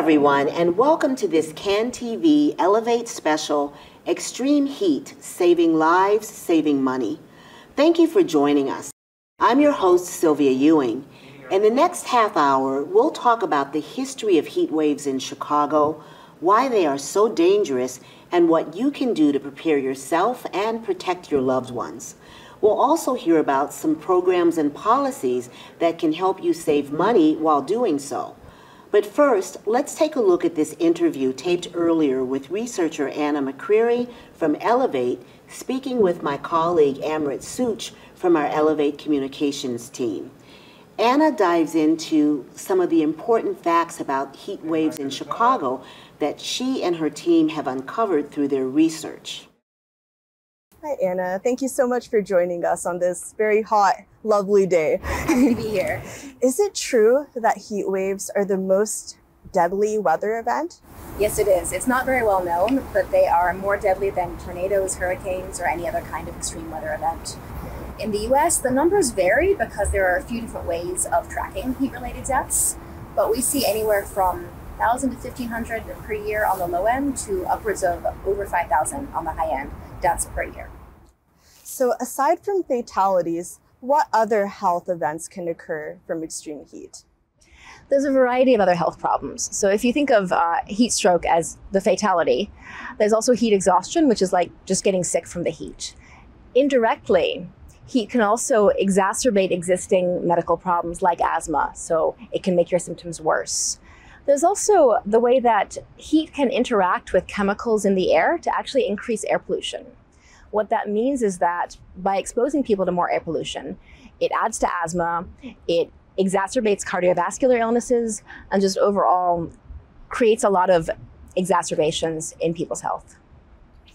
everyone, and welcome to this CAN TV Elevate Special Extreme Heat, Saving Lives, Saving Money. Thank you for joining us. I'm your host, Sylvia Ewing. In the next half hour, we'll talk about the history of heat waves in Chicago, why they are so dangerous, and what you can do to prepare yourself and protect your loved ones. We'll also hear about some programs and policies that can help you save money while doing so. But first, let's take a look at this interview taped earlier with researcher Anna McCreary from Elevate, speaking with my colleague AMRIT SOOCH from our Elevate Communications team. Anna dives into some of the important facts about heat waves in Chicago that she and her team have uncovered through their research. Hi, Anna. Thank you so much for joining us on this very hot, lovely day. Happy to be here. Is it true that heat waves are the most deadly weather event? Yes, it is. It's not very well known, but they are more deadly than tornadoes, hurricanes, or any other kind of extreme weather event. In the US, the numbers vary because there are a few different ways of tracking heat-related deaths, but we see anywhere from 1,000 to 1,500 per year on the low end to upwards of over 5,000 on the high end deaths per year. So aside from fatalities, what other health events can occur from extreme heat? There's a variety of other health problems. So if you think of heat stroke as the fatality, there's also heat exhaustion, which is like just getting sick from the heat. Indirectly, heat can also exacerbate existing medical problems like asthma, so it can make your symptoms worse. There's also the way that heat can interact with chemicals in the air to actually increase air pollution. What that means is that by exposing people to more air pollution, it adds to asthma, it exacerbates cardiovascular illnesses, and just overall creates a lot of exacerbations in people's health.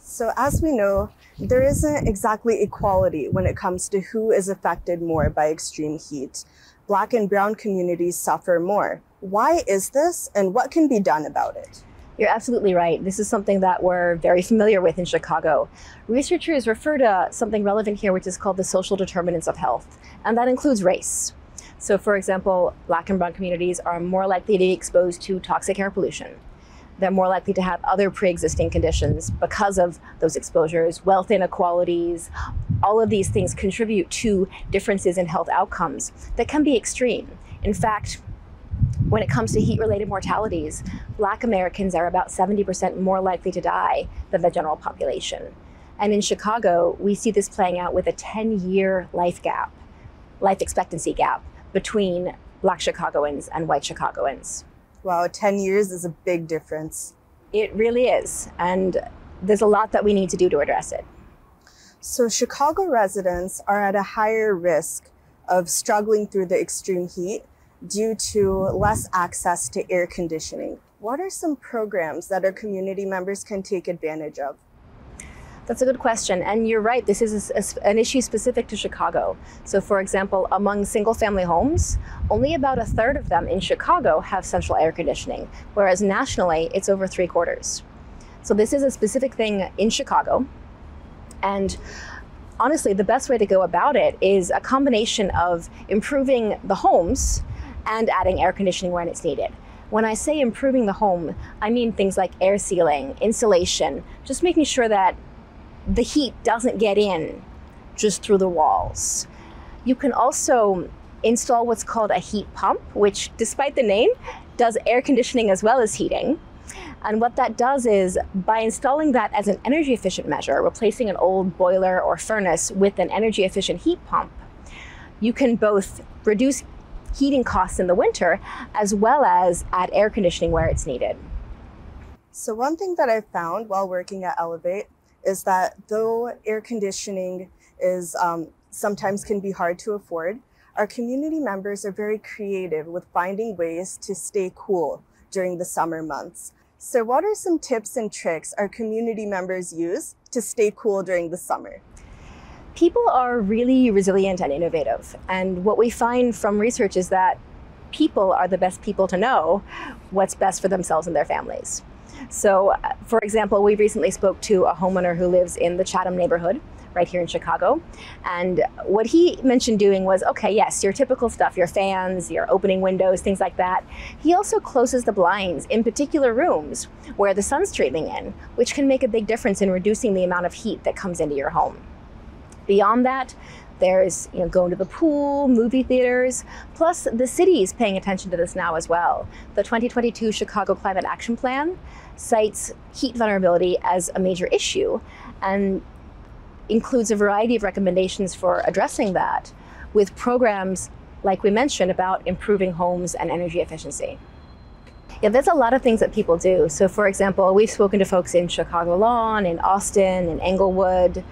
So as we know, there isn't exactly equality when it comes to who is affected more by extreme heat. Black and brown communities suffer more. Why is this, and what can be done about it? You're absolutely right. This is something that we're very familiar with in Chicago. Researchers refer to something relevant here, which is called the social determinants of health, and that includes race. So for example, Black and brown communities are more likely to be exposed to toxic air pollution. They're more likely to have other pre-existing conditions because of those exposures, wealth inequalities. All of these things contribute to differences in health outcomes that can be extreme. In fact, when it comes to heat-related mortalities, Black Americans are about 70% more likely to die than the general population. And in Chicago, we see this playing out with a 10-year life expectancy gap between Black Chicagoans and white Chicagoans. Wow, 10 years is a big difference. It really is, and there's a lot that we need to do to address it. So Chicago residents are at a higher risk of struggling through the extreme heat due to less access to air conditioning. What are some programs that our community members can take advantage of? That's a good question, and you're right, this is an issue specific to Chicago. So for example, among single-family homes, only about a third of them in Chicago have central air conditioning, whereas nationally, it's over 3/4. So this is a specific thing in Chicago, and honestly, the best way to go about it is a combination of improving the homes and adding air conditioning when it's needed. When I say improving the home, I mean things like air sealing, insulation, just making sure that the heat doesn't get in just through the walls. You can also install what's called a heat pump, which, despite the name, does air conditioning as well as heating. And what that does is, by installing that as an energy efficient measure, replacing an old boiler or furnace with an energy efficient heat pump, you can both reduce heating costs in the winter as well as add air conditioning where it's needed. So one thing that I found while working at Elevate is that though air conditioning is sometimes can be hard to afford, our community members are very creative with finding ways to stay cool during the summer months. So what are some tips and tricks our community members use to stay cool during the summer? People are really resilient and innovative. And what we find from research is that people are the best people to know what's best for themselves and their families. So, for example, we recently spoke to a homeowner who lives in the Chatham neighborhood, right here in Chicago. And what he mentioned doing was, okay, yes, your typical stuff, your fans, your opening windows, things like that. He also closes the blinds in particular rooms where the sun's streaming in, which can make a big difference in reducing the amount of heat that comes into your home. Beyond that, there's going to the pool, movie theaters, plus the city is paying attention to this now as well. The 2022 Chicago Climate Action Plan cites heat vulnerability as a major issue and includes a variety of recommendations for addressing that, with programs like we mentioned about improving homes and energy efficiency. Yeah, there's a lot of things that people do. So for example, we've spoken to folks in Chicago Lawn, in Austin, in Englewood,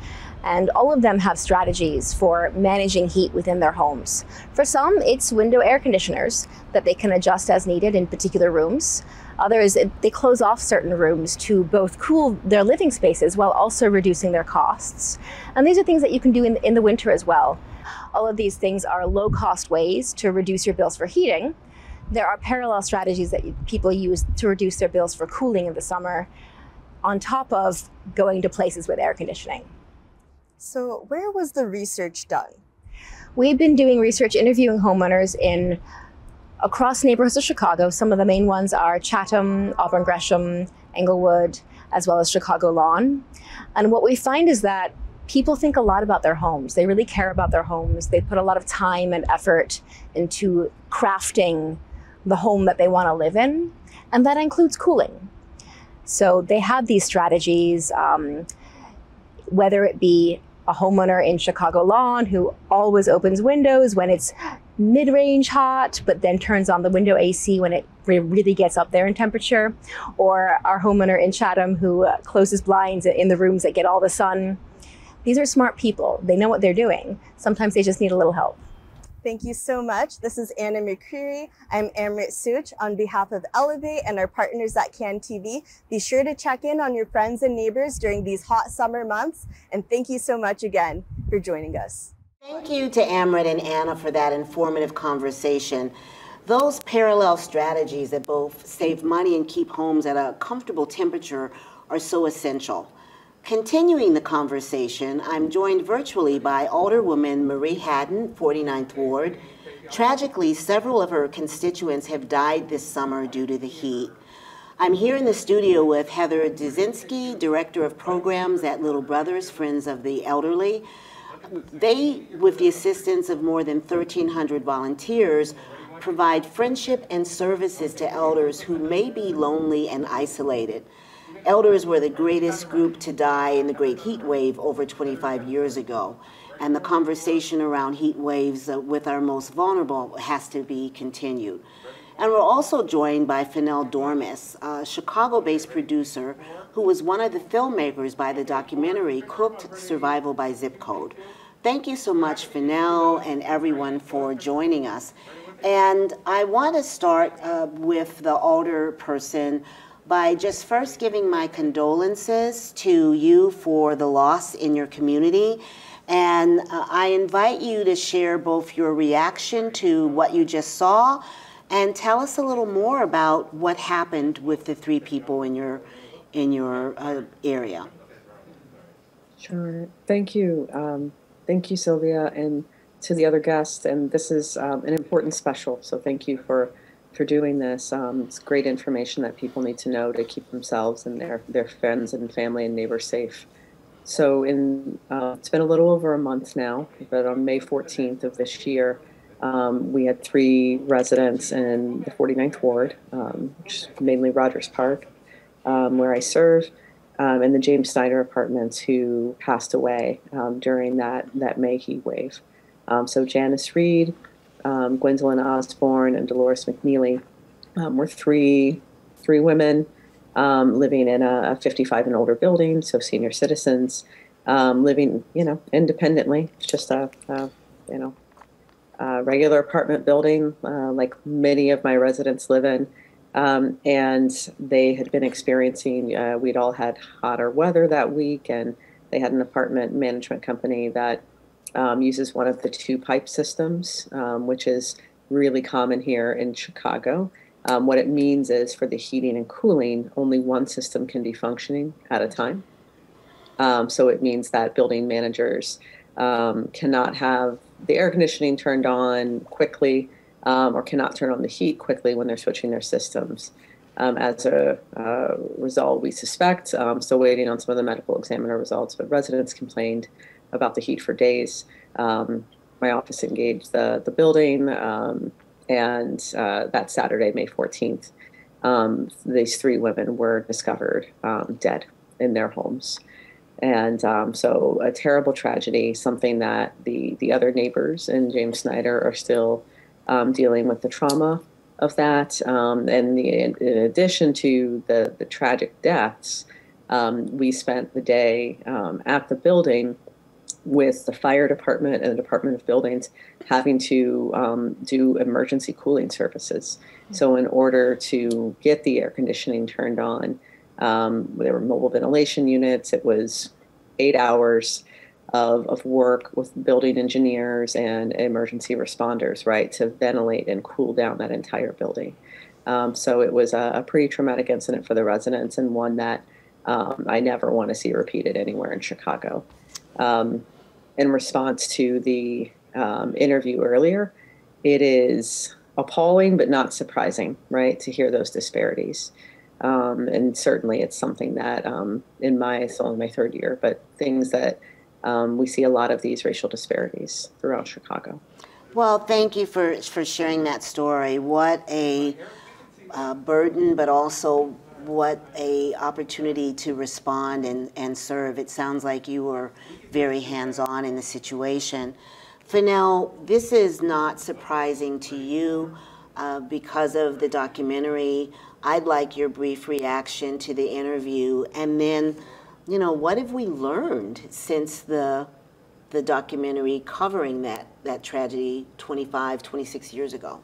and all of them have strategies for managing heat within their homes. For some, it's window air conditioners that they can adjust as needed in particular rooms. Others, they close off certain rooms to both cool their living spaces while also reducing their costs. And these are things that you can do in the winter as well. All of these things are low-cost ways to reduce your bills for heating. There are parallel strategies that people use to reduce their bills for cooling in the summer, on top of going to places with air conditioning. So where was the research done? We've been doing research interviewing homeowners across neighborhoods of Chicago. Some of the main ones are Chatham, Auburn Gresham, Englewood, as well as Chicago Lawn. And what we find is that people think a lot about their homes. They really care about their homes. They put a lot of time and effort into crafting the home that they want to live in, and that includes cooling. So they have these strategies, whether it be a homeowner in Chicago Lawn who always opens windows when it's mid-range hot, but then turns on the window AC when it really gets up there in temperature, or our homeowner in Chatham who closes blinds in the rooms that get all the sun. These are smart people. They know what they're doing. Sometimes they just need a little help. Thank you so much. This is Anna McCreary. I'm AMRIT SOOCH on behalf of Elevate and our partners at CAN TV. Be sure to check in on your friends and neighbors during these hot summer months. And thank you so much again for joining us. Thank you to AMRIT and Anna for that informative conversation. Those parallel strategies that both save money and keep homes at a comfortable temperature are so essential. Continuing the conversation, I'm joined virtually by Alderwoman Marie Hadden, 49th Ward. Tragically, several of her constituents have died this summer due to the heat. I'm here in the studio with Heather DUDZINKI, Director of Programs at Little Brothers, Friends of the Elderly. They, with the assistance of more than 1,300 volunteers, provide friendship and services to elders who may be lonely and isolated. Elders were the greatest group to die in the great heat wave over 25 years ago. And the conversation around heat waves with our most vulnerable has to be continued. And we're also joined by FENNEL DOREMUS, a Chicago-based producer who was one of the filmmakers by the documentary Cooked: Survival by Zip Code. Thank you so much, FENNEL and everyone, for joining us. And I want to start with the alder person by just first giving my condolences to you for the loss in your community. And I invite you to share both your reaction to what you just saw and tell us a little more about what happened with the 3 people in your area. Sure. Thank you. Thank you, Sylvia, and to the other guests. And this is an important special, so thank you for doing this. It's great information that people need to know to keep themselves and their friends and family and neighbors safe. So it's been a little over a month now, but on May 14th of this year, we had 3 residents in the 49th Ward, which is mainly Rogers Park, where I serve, and the James Snyder apartments, who passed away during that May heat wave. So Janice Reed, Gwendolyn Osborne, and Dolores McNeely were three women living in a 55 and older building, so senior citizens living, independently, just a regular apartment building like many of my residents live in. And they had been experiencing, we'd all had hotter weather that week, and they had an apartment management company that uses one of the 2 pipe systems, which is really common here in Chicago. What it means is for the heating and cooling, only one system can be functioning at a time. So it means that building managers cannot have the air conditioning turned on quickly or cannot turn on the heat quickly when they're switching their systems. As a result, we suspect, still waiting on some of the medical examiner results, but residents complained about the heat for days. My office engaged the building, and that Saturday, May 14th, these 3 women were discovered dead in their homes. And so a terrible tragedy, something that the other neighbors in James Snyder are still dealing with the trauma of that. And in addition to the tragic deaths, we spent the day at the building with the fire department and the Department of Buildings having to do emergency cooling services. So in order to get the air conditioning turned on, there were mobile ventilation units. It was 8 hours of work with building engineers and emergency responders, right, to ventilate and cool down that entire building. So it was a pretty traumatic incident for the residents, and one that I never want to see repeated anywhere in Chicago. In response to the interview earlier, it is appalling but not surprising, right, to hear those disparities. And certainly it's something that still in my 3rd year, but things that we see a lot of these racial disparities throughout Chicago. Well, thank you for sharing that story. What a burden, but also what a opportunity to respond and serve. It sounds like you were very hands-on in the situation. FENNEL, this is not surprising to you because of the documentary. I'd like your brief reaction to the interview, and then, you know, what have we learned since the documentary covering that tragedy 26 years ago?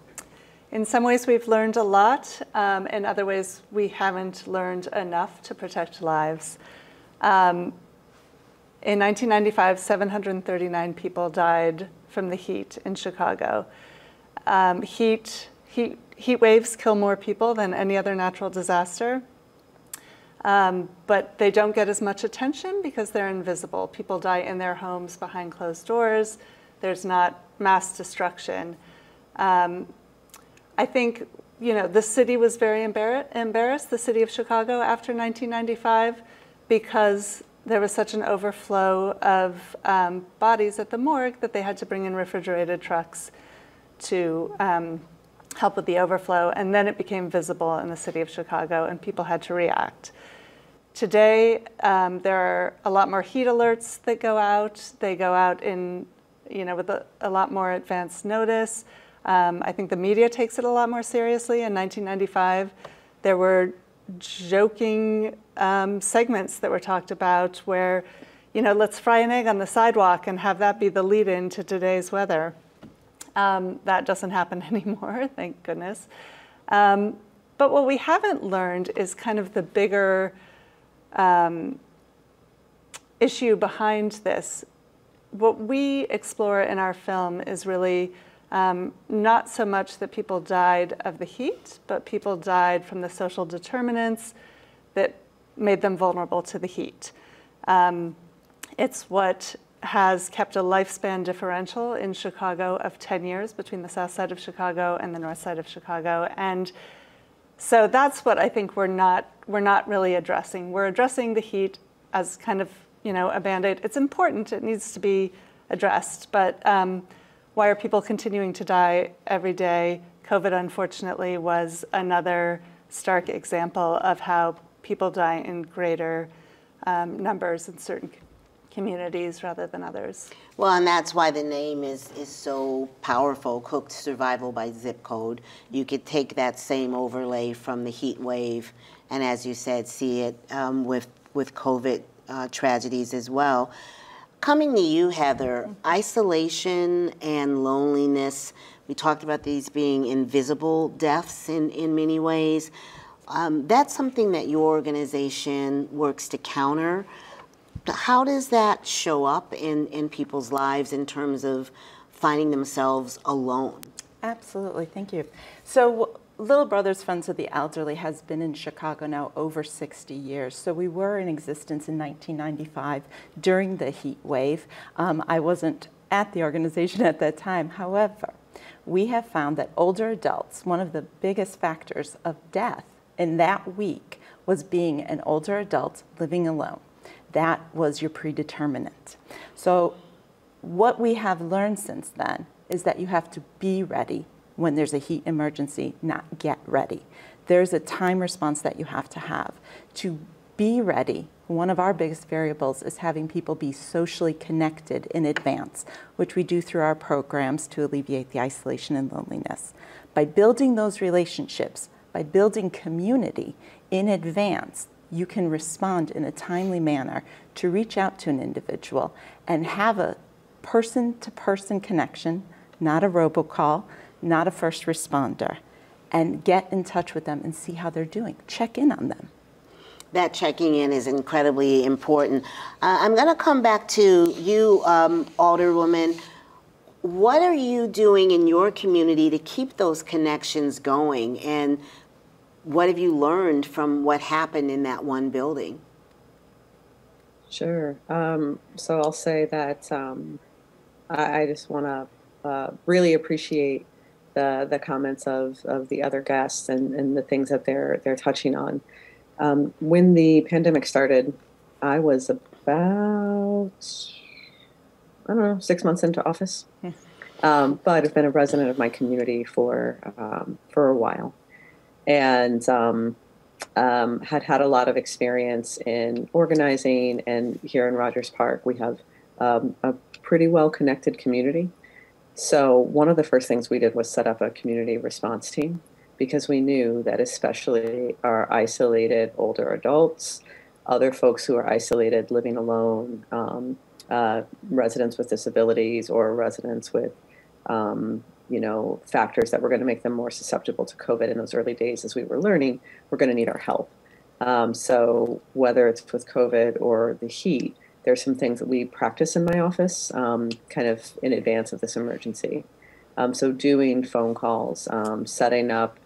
In some ways, we've learned a lot. In other ways, we haven't learned enough to protect lives. In 1995, 739 people died from the heat in Chicago. Heat waves kill more people than any other natural disaster, but they don't get as much attention because they're invisible. People die in their homes behind closed doors. There's not mass destruction. I think, you know, the city was very embarrassed, the city of Chicago, after 1995, because there was such an overflow of bodies at the morgue that they had to bring in refrigerated trucks to help with the overflow. And then it became visible in the city of Chicago, and people had to react. Today, there are a lot more heat alerts that go out. They go out in, you know, with a lot more advance notice. I think the media takes it a lot more seriously. In 1995, there were joking segments that were talked about where, you know, let's fry an egg on the sidewalk and have that be the lead-in to today's weather. That doesn't happen anymore, thank goodness. But what we haven't learned is kind of the bigger issue behind this. What we explore in our film is really not so much that people died of the heat, but people died from the social determinants that made them vulnerable to the heat. It's what has kept a lifespan differential in Chicago of 10 years between the south side of Chicago and the north side of Chicago. And so that's what I think we're not really addressing. We're addressing the heat as kind of, you know, a Band-Aid. It's important, it needs to be addressed, but why are people continuing to die every day? COVID, unfortunately, was another stark example of how people die in greater numbers in certain communities rather than others. Well, and that's why the name is so powerful, Cooked Survival by Zip Code. You could take that same overlay from the heat wave and, as you said, see it with COVID tragedies as well. Coming to you, Heather, isolation and loneliness. We talked about these being invisible deaths in many ways. That's something that your organization works to counter. How does that show up in people's lives in terms of finding themselves alone? Absolutely, thank you. So Little Brothers Friends of the Elderly has been in Chicago now over 60 years. So we were in existence in 1995 during the heat wave. I wasn't at the organization at that time. However, we have found that older adults, one of the biggest factors of death in that week was being an older adult living alone. That was your predeterminant. So what we have learned since then is that you have to be ready when there's a heat emergency, not get ready. There's a time response that you have to have. To be ready, one of our biggest variables is having people be socially connected in advance, which we do through our programs to alleviate the isolation and loneliness. By building those relationships, by building community in advance, you can respond in a timely manner to reach out to an individual and have a person-to-person connection, not a robocall, not a first responder, and get in touch with them and see how they're doing. Check in on them. That checking in is incredibly important. I'm going to come back to you, Alderwoman. What are you doing in your community to keep those connections going? And what have you learned from what happened in that one building? Sure. So I'll say that I just want to really appreciate the comments of the other guests and the things that they're touching on. When the pandemic started, I was about, I don't know, 6 months into office. But I've been a resident of my community for a while, and had a lot of experience in organizing. And here in Rogers Park, we have a pretty well-connected community. So one of the first things we did was set up a community response team, because we knew that especially our isolated older adults, other folks who are isolated, living alone, residents with disabilities, or residents with, factors that were going to make them more susceptible to COVID in those early days as we were learning, we're going to need our help. So whether it's with COVID or the heat, there's some things that we practice in my office kind of in advance of this emergency. So doing phone calls, setting up,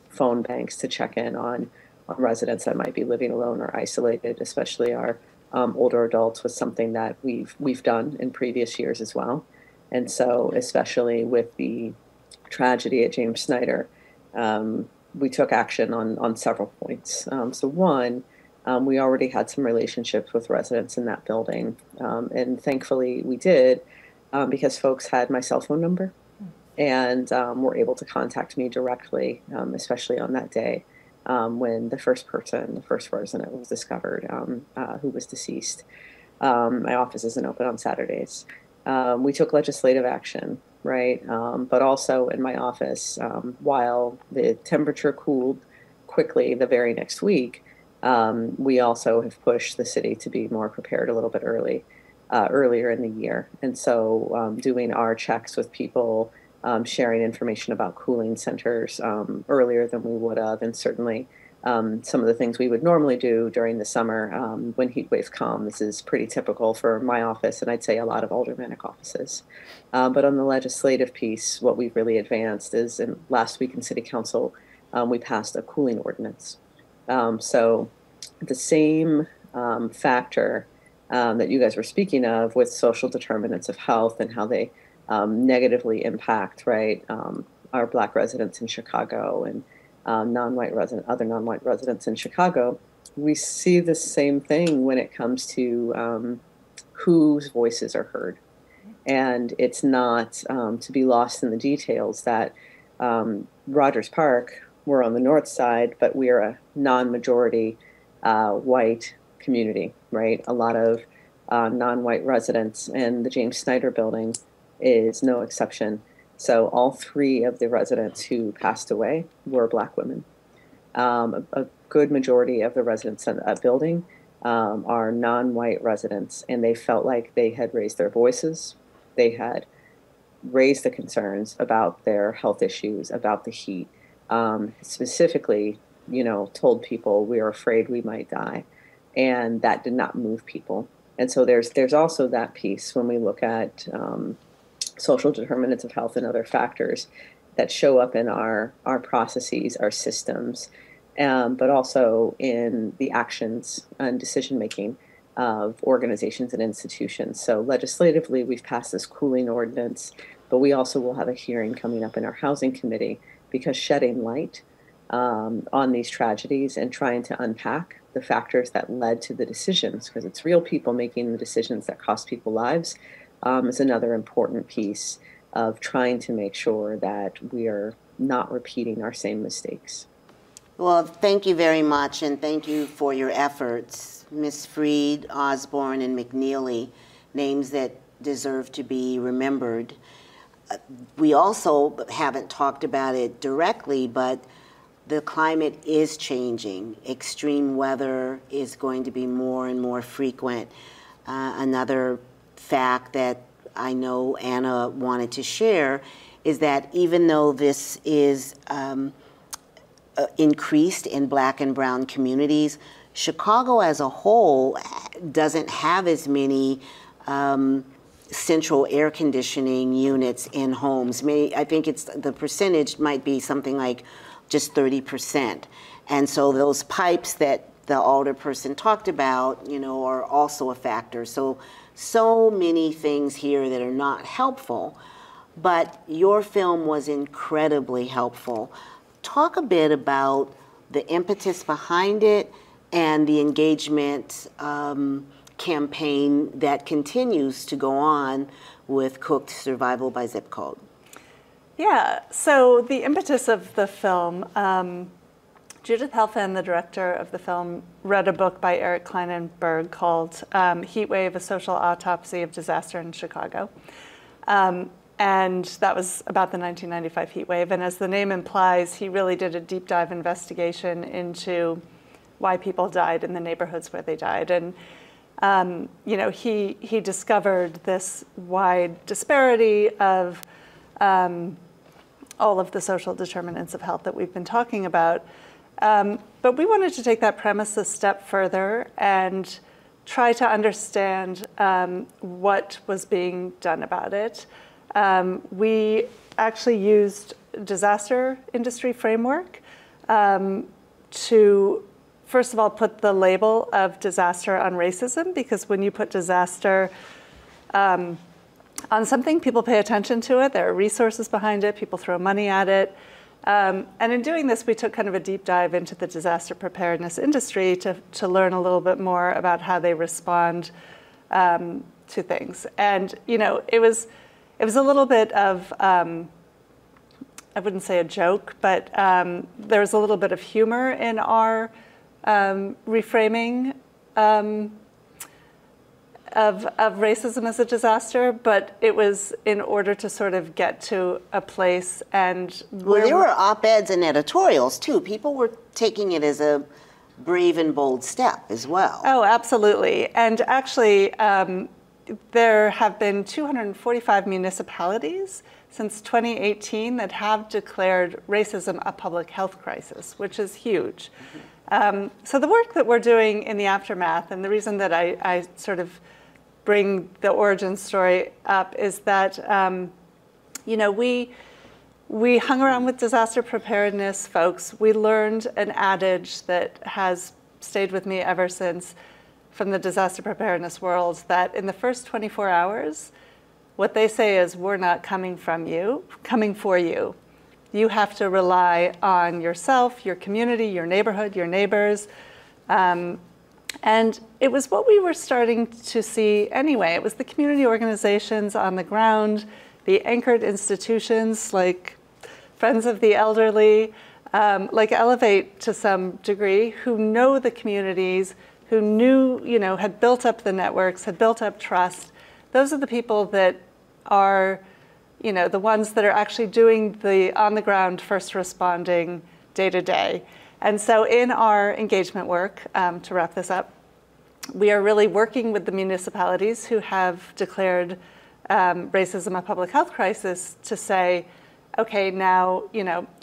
phone banks to check in on residents that might be living alone or isolated, especially our older adults, was something that we've done in previous years as well. And so especially with the tragedy at James Snyder, we took action on several points. So one, we already had some relationships with residents in that building. And thankfully we did, because folks had my cell phone number and were able to contact me directly, especially on that day when the first resident was discovered who was deceased. My office isn't open on Saturdays. We took legislative action, right? But also in my office, while the temperature cooled quickly the very next week, we also have pushed the city to be more prepared a little bit earlier in the year. And so doing our checks with people, sharing information about cooling centers earlier than we would have, and certainly some of the things we would normally do during the summer when heat waves come. This is pretty typical for my office, and I'd say a lot of aldermanic offices. But on the legislative piece, what we've really advanced is, last week in City Council, we passed a cooling ordinance. So the same factor that you guys were speaking of with social determinants of health and how they negatively impact, right, our Black residents in Chicago and other non-white residents in Chicago, we see the same thing when it comes to whose voices are heard. And it's not to be lost in the details that Rogers Park, we're on the north side, but we are a non-majority white community, right? A lot of non-white residents, and the James Snyder building is no exception. So all three of the residents who passed away were Black women. A good majority of the residents in that building are non-white residents, and they felt like they had raised their voices. They had raised the concerns about their health issues, about the heat, specifically, told people we are afraid we might die, and that did not move people. And so there's also that piece when we look at social determinants of health and other factors. that show up in our processes, our systems, but also in the actions and decision-making of organizations and institutions. So legislatively, we've passed this cooling ordinance, but we also will have a hearing coming up in our housing committee, because shedding light on these tragedies and trying to unpack the factors that led to the decisions, because it's real people making the decisions that cost people lives, is another important piece of trying to make sure that we are not repeating our same mistakes. Well, thank you very much, and thank you for your efforts. Ms. Freed, Osborne, and McNeely, names that deserve to be remembered. We also haven't talked about it directly, but the climate is changing. Extreme weather is going to be more and more frequent. Another fact that I know Anna wanted to share is that even though this is increased in Black and brown communities, Chicago as a whole doesn't have as many central air conditioning units in homes. I think the percentage might be something like just 30%. And so those pipes that the alderperson talked about, are also a factor. So many things here that are not helpful, but your film was incredibly helpful. Talk a bit about the impetus behind it and the engagement campaign that continues to go on with Cooked Survival by Zip Code. Yeah, so the impetus of the film, Judith Helfand, the director of the film, read a book by Eric Kleinenberg called Heatwave, A Social Autopsy of Disaster in Chicago. And that was about the 1995 heat wave. And as the name implies, he really did a deep dive investigation into why people died in the neighborhoods where they died. And he discovered this wide disparity of all of the social determinants of health that we've been talking about. But we wanted to take that premise a step further and try to understand what was being done about it. We actually used disaster industry framework to, first of all, put the label of disaster on racism, because when you put disaster on something, people pay attention to it. There are resources behind it. People throw money at it. And in doing this, we took kind of a deep dive into the disaster preparedness industry to learn a little bit more about how they respond to things. And it was a little bit of, I wouldn't say a joke, but there was a little bit of humor in our reframing of racism as a disaster, but it was in order to sort of get to a place and... Well, there were op-eds and editorials, too. People were taking it as a brave and bold step as well. Oh, absolutely. And actually, there have been 245 municipalities since 2018 that have declared racism a public health crisis, which is huge. So the work that we're doing in the aftermath, and the reason that I sort of bring the origin story up, is that we hung around with disaster preparedness folks. We learned an adage that has stayed with me ever since from the disaster preparedness world, that in the first 24 hours, what they say is, we're not coming for you. You have to rely on yourself, your community, your neighborhood, your neighbors. And it was what we were starting to see anyway. It was the community organizations on the ground, the anchored institutions like Friends of the Elderly, like Elevate to some degree, who know the communities, who knew, had built up the networks, had built up trust. Those are the people that are, the ones that are actually doing the on-the-ground first responding day to day. And so in our engagement work, to wrap this up, we are really working with the municipalities who have declared racism a public health crisis to say, okay, now,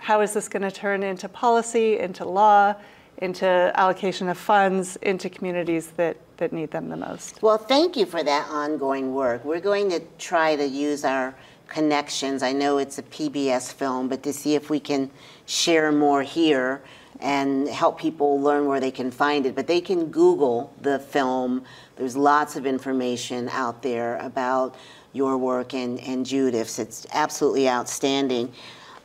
how is this going to turn into policy, into law, into allocation of funds, into communities that need them the most? Well, thank you for that ongoing work. We're going to try to use our connections. I know it's a PBS film, but to see if we can share more here and help people learn where they can find it. But they can Google the film. There's lots of information out there about your work and Judith's. It's absolutely outstanding.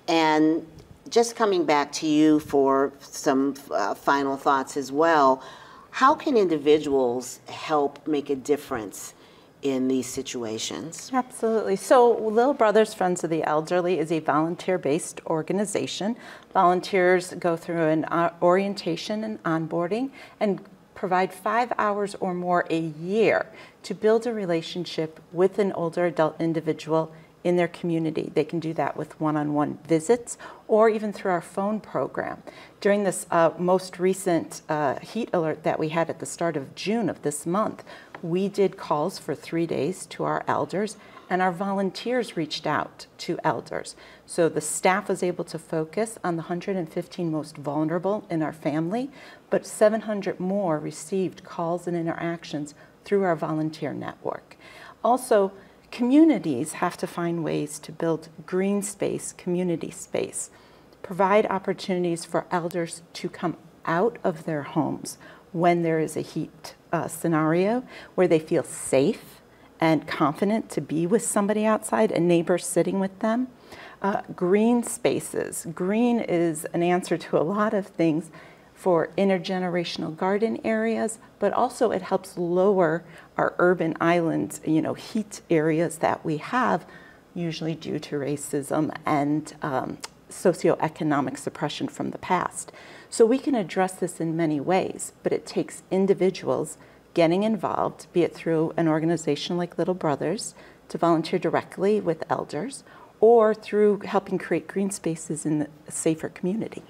And just coming back to you for some final thoughts as well, how can individuals help make a difference in these situations? Absolutely. So Little Brothers Friends of the Elderly is a volunteer-based organization. Volunteers go through an orientation and onboarding and provide 5 hours or more a year to build a relationship with an older adult individual in their community. They can do that with one-on-one visits or even through our phone program. During this most recent heat alert that we had at the start of June of this month, we did calls for 3 days to our elders, and our volunteers reached out to elders. So the staff was able to focus on the 115 most vulnerable in our family, but 700 more received calls and interactions through our volunteer network. Also, communities have to find ways to build green space, community space, provide opportunities for elders to come out of their homes when there is a heat scenario where they feel safe and confident to be with somebody outside, a neighbor sitting with them. Green spaces. Green is an answer to a lot of things for intergenerational garden areas, but also it helps lower our urban island, heat areas that we have, usually due to racism and socioeconomic suppression from the past. So we can address this in many ways, but it takes individuals getting involved, be it through an organization like Little Brothers, to volunteer directly with elders, or through helping create green spaces in a safer community.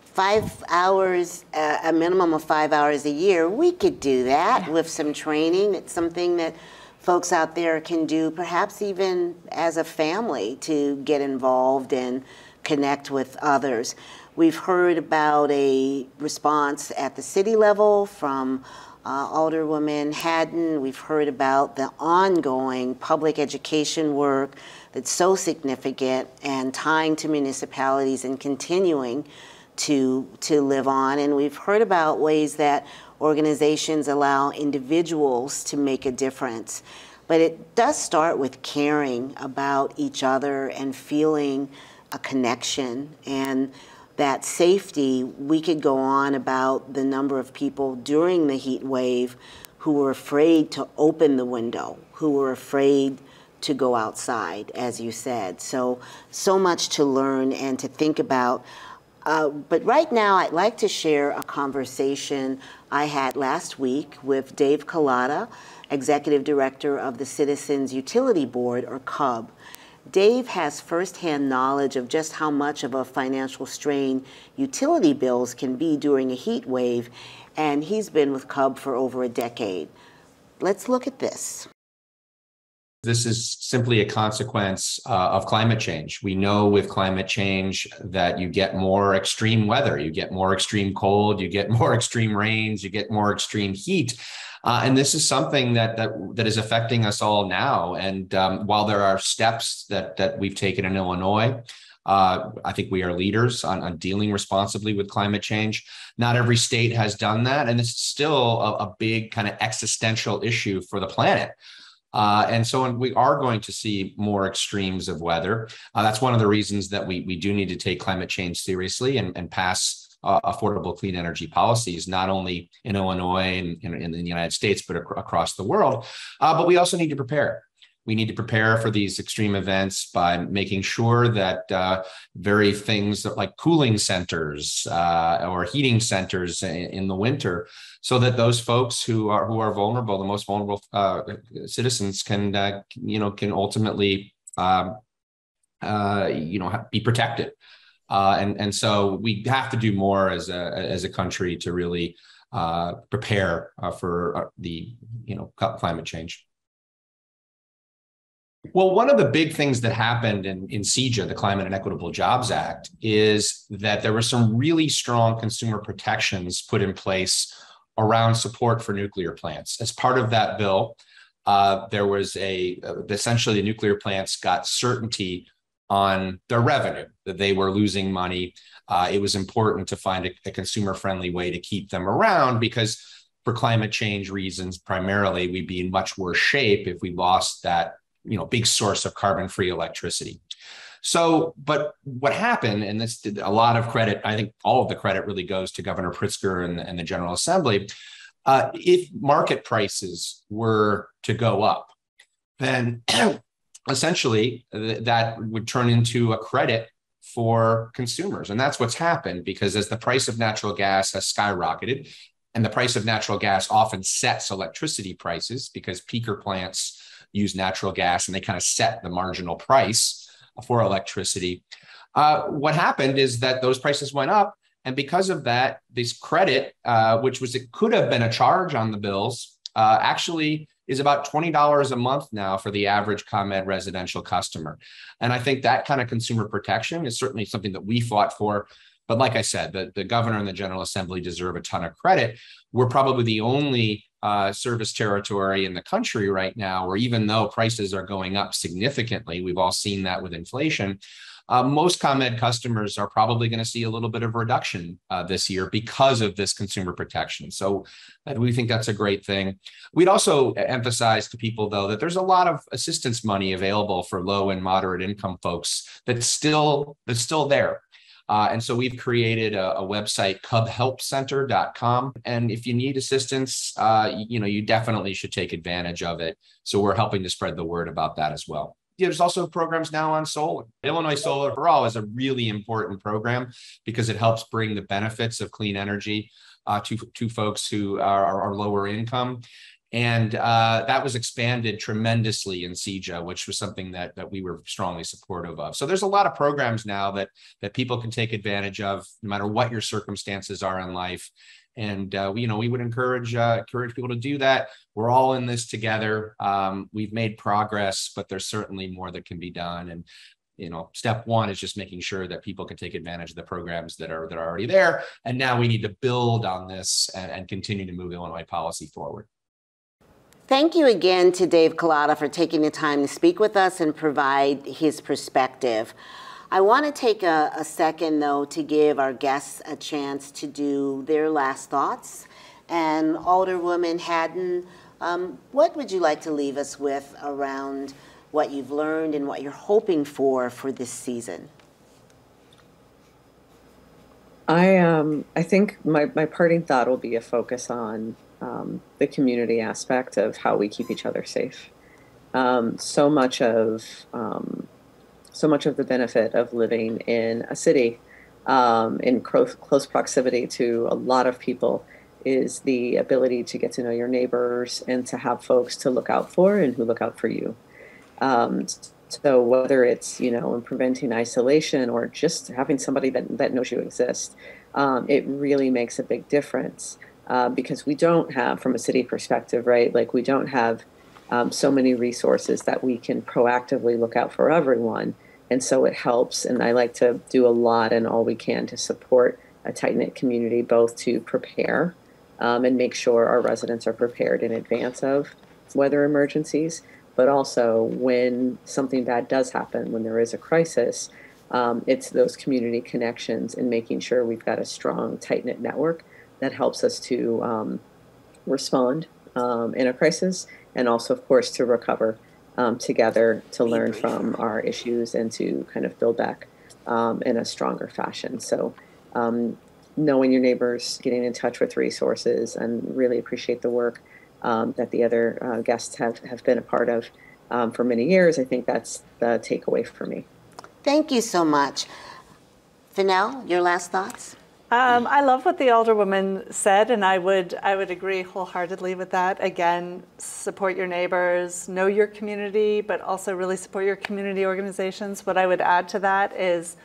5 hours, a minimum of 5 hours a year, we could do that with some training. It's something that folks out there can do, perhaps even as a family, to get involved and connect with others. We've heard about a response at the city level from Alderwoman HADDEN. We've heard about the ongoing public education work that's so significant and tying to municipalities and continuing to live on. And we've heard about ways that organizations allow individuals to make a difference. But it does start with caring about each other and feeling a connection and that safety. We could go on about the number of people during the heat wave who were afraid to open the window, who were afraid to go outside, as you said. So much to learn and to think about. But right now, I'd like to share a conversation I had last week with Dave KOLATA, Executive Director of the Citizens Utility Board, or CUB. Dave has firsthand knowledge of just how much of a financial strain utility bills can be during a heat wave, and he's been with CUB for over a decade. Let's look at this. This is simply a consequence of climate change. We know with climate change that you get more extreme weather, you get more extreme cold, you get more extreme rains, you get more extreme heat. And this is something that is affecting us all now. And while there are steps that we've taken in Illinois, I think we are leaders on dealing responsibly with climate change. Not every state has done that. And it's still a big kind of existential issue for the planet. And so we are going to see more extremes of weather. That's one of the reasons that we do need to take climate change seriously and pass affordable clean energy policies, not only in Illinois and in the United States, but across the world. But we also need to prepare. We need to prepare for these extreme events by making sure that very things like cooling centers or heating centers in the winter, so that those folks who are vulnerable, the most vulnerable citizens, can ultimately be protected. And so we have to do more as a country to really prepare for the climate change. Well, one of the big things that happened in CEJA, the Climate and Equitable Jobs Act, is that there were some really strong consumer protections put in place around support for nuclear plants. As part of that bill, there was essentially the nuclear plants got certainty on their revenue, that they were losing money. It was important to find a consumer-friendly way to keep them around, because for climate change reasons, primarily, we'd be in much worse shape if we lost that, big source of carbon-free electricity. So, but what happened, and this did a lot of credit, I think all of the credit really goes to Governor Pritzker and the General Assembly. If market prices were to go up, then essentially that would turn into a credit for consumers. And that's what's happened, because as the price of natural gas has skyrocketed, and the price of natural gas often sets electricity prices, because peaker plants use natural gas and they kind of set the marginal price for electricity. What happened is that those prices went up. And because of that, this credit, it could have been a charge on the bills, actually is about $20 a month now for the average ComEd residential customer. And I think that kind of consumer protection is certainly something that we fought for. But like I said, the governor and the General Assembly deserve a ton of credit. We're probably the only service territory in the country right now where, even though prices are going up significantly, we've all seen that with inflation, most ComEd customers are probably going to see a little bit of a reduction this year because of this consumer protection. So we think that's a great thing. We'd also emphasize to people, though, that there's a lot of assistance money available for low and moderate income folks that's still there. And so we've created a website, cubhelpcenter.com. And if you need assistance, you definitely should take advantage of it. So we're helping to spread the word about that as well. There's also programs now on solar. Illinois Solar for All is a really important program because it helps bring the benefits of clean energy to folks who are lower income. And that was expanded tremendously in CEJA, which was something that we were strongly supportive of. So there's a lot of programs now that people can take advantage of, no matter what your circumstances are in life. And we would encourage people to do that. We're all in this together. We've made progress, but there's certainly more that can be done. And step one is just making sure that people can take advantage of the programs that are already there. And now we need to build on this and continue to move Illinois policy forward. Thank you again to Dave KOLATA for taking the time to speak with us and provide his perspective. I want to take a second, though, to give our guests a chance to do their last thoughts. And Alderwoman HADDEN, what would you like to leave us with around what you've learned and what you're hoping for this season? I think my parting thought will be a focus on the community aspect of how we keep each other safe. So much of the benefit of living in a city in close proximity to a lot of people is the ability to get to know your neighbors and to have folks to look out for and who look out for you. So whether it's, in preventing isolation or just having somebody that knows you exist, it really makes a big difference. Because we don't have, from a city perspective, right? Like, we don't have so many resources that we can proactively look out for everyone. And so it helps. And I like to do a lot and all we can to support a tight-knit community, both to prepare and make sure our residents are prepared in advance of weather emergencies, but also when something bad does happen, when there is a crisis, it's those community connections and making sure we've got a strong, tight-knit network that helps us to respond in a crisis, and also, of course, to recover together, to learn from our issues and to kind of build back in a stronger fashion. So knowing your neighbors, getting in touch with resources, and really appreciate the work that the other guests have been a part of for many years. I think that's the takeaway for me. Thank you so much. FENNEL, your last thoughts? I love what the Alderwoman said, and I would agree wholeheartedly with that. Again, support your neighbors, know your community, but also really support your community organizations. What I would add to that is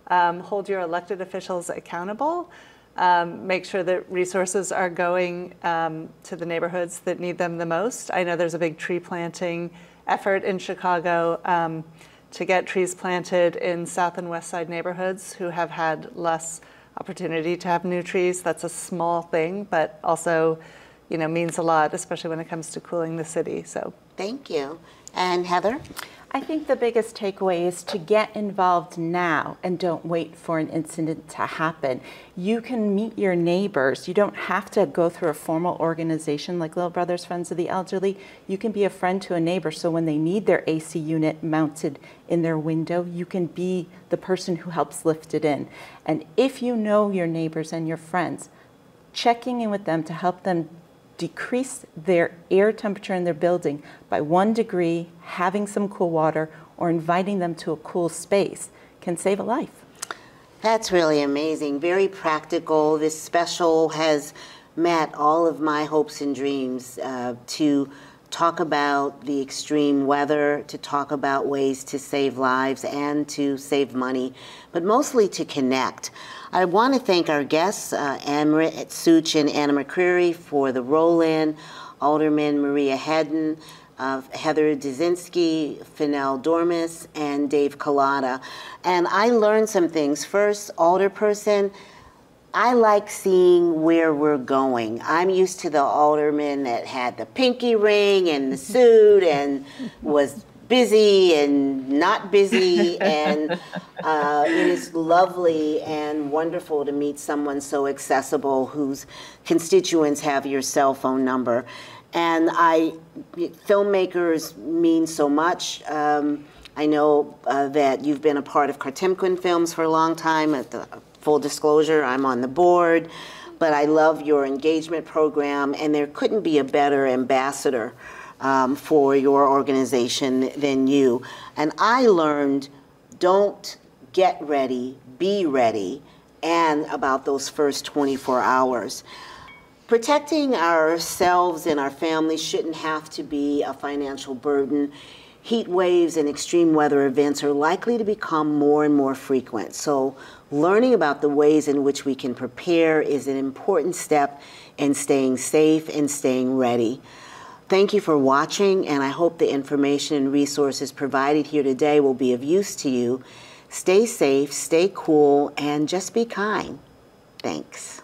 hold your elected officials accountable. Make sure that resources are going to the neighborhoods that need them the most. I know there's a big tree planting effort in Chicago to get trees planted in South and West Side neighborhoods who have had less opportunity to have new trees. That's a small thing, but also means a lot, especially when it comes to cooling the city. So thank you. And Heather? I think the biggest takeaway is to get involved now and don't wait for an incident to happen. You can meet your neighbors. You don't have to go through a formal organization like Little Brothers Friends of the Elderly. You can be a friend to a neighbor, so when they need their AC unit mounted in their window, you can be the person who helps lift it in. And if you know your neighbors and your friends, checking in with them to help them decrease their air temperature in their building by 1 degree, having some cool water, or inviting them to a cool space can save a life. That's really amazing. Very practical. This special has met all of my hopes and dreams to talk about the extreme weather, to talk about ways to save lives and to save money, but mostly to connect. I want to thank our guests, AMRIT, SOOCH, and Anna McCreary for the roll-in, Alderman Maria HADDEN, Heather DUDZINKI, FENNEL DOREMUS, and Dave KOLATA. And I learned some things. First, alderperson, I like seeing where we're going. I'm used to the alderman that had the pinky ring and the suit and was busy and not busy, and it is lovely and wonderful to meet someone so accessible whose constituents have your cell phone number. And filmmakers mean so much. I know that you've been a part of Cartimquin Films for a long time. Full disclosure, I'm on the board, but I love your engagement program, and there couldn't be a better ambassador for your organization than you. And I learned, don't get ready, be ready, and about those first 24 hours. Protecting ourselves and our families shouldn't have to be a financial burden. Heat waves and extreme weather events are likely to become more and more frequent. So learning about the ways in which we can prepare is an important step in staying safe and staying ready. Thank you for watching, and I hope the information and resources provided here today will be of use to you. Stay safe, stay cool, and just be kind. Thanks.